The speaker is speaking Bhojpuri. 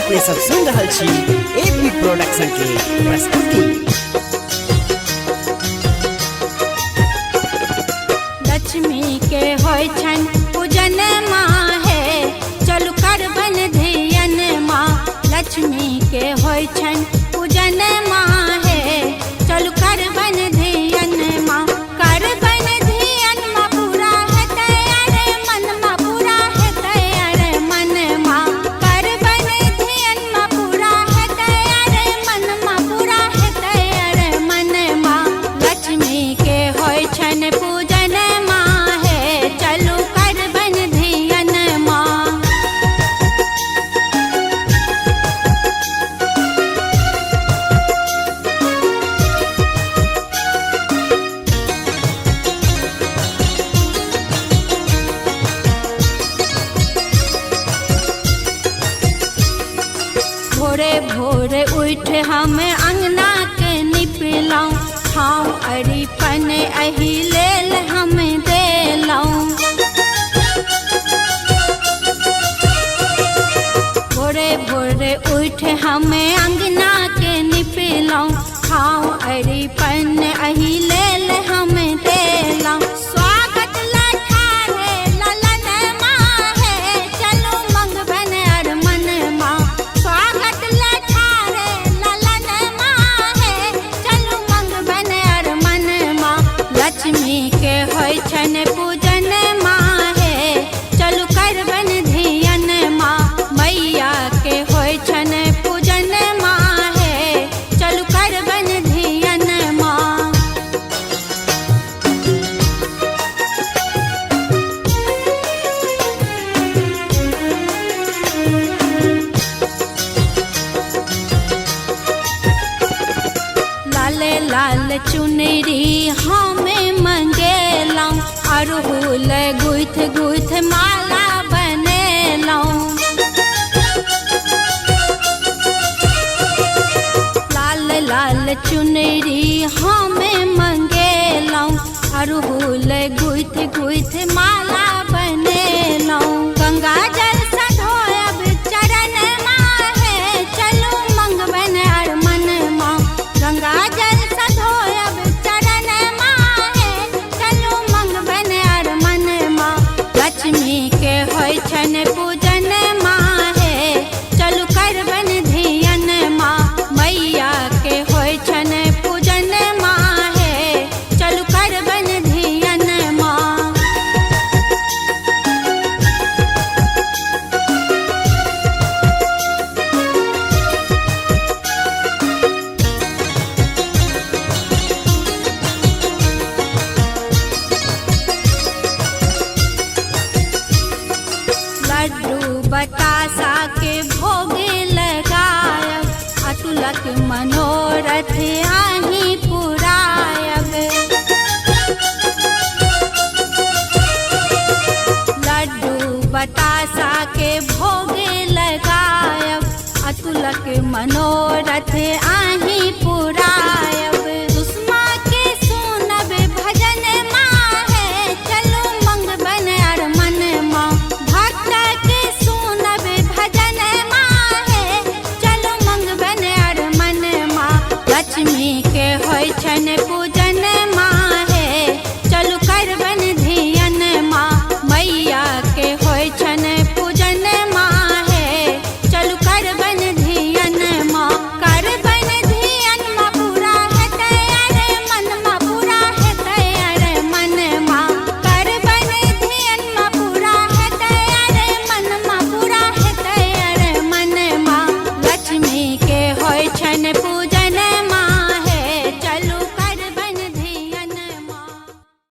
अपने सब सुन रहल छी एपी प्रोडक्शन के प्रस्तुति। लक्ष्मी के होय छन पूजन माँ है, चलू करबन धियन माँ। लक्ष्मी के होय छन पूजन माँ है, चलू करबन धियन माँ। करबन धियन माँ पूरा हेतै अरे मन माँ, पूरा हेतै अरे मन माँ। करबन धियन माँ पूरा हेतै अरे मन माँ, पूरा हेतै अरे मन माँ। लक्ष्मी के होय छन पूजन माँ है, चलू करबन धियन माँ। भोरे भोरे उठ हम अंगना के निपलौं, ठाव अरिपन एही लेल हम देलौं। भोरे भोरे उठ हम अंगना के निपलौं, ठाव अरिपन एही लेल हम देलौं। स्वागत लठारे ललन माँ है, चलू मंगबन अरमन माँ। स्वागत लठारे ललन माँ है, चलू मंगबन अरमन माँ। लक्ष्मी के होय छन पूजन माँ है, चलू करबन धियन माँ। मैया के होय छन पूजन माँ है, चलू करबन धियन माँ। लाले लाल चुनरी हमें मंगेलौं, अरहुल गुथ गुथ माला बनेलौं। लाल लाल चुनरी हमें मंगेलौं, अरहुल गुथ गुथ माला बनेलौं। गंगा जल सधोयब चरण माँ है, चलू मंगबन अरमन माँ। गंगा जल सधोयब चरण माँ है, चलू मंगबन अरमन माँ। लक्ष्मी के होय छन पूजन माँ है, चलू करबन धियन माँ। मैया के होय छन पूजन माँ है, चलू करबन धियन माँ। लड्डू बतासा के भोग लगायब, अतुलक मनोरथ आही पुरायब। लड्डू बतासा के भोग लगायब, अतुलक मनोरथ आही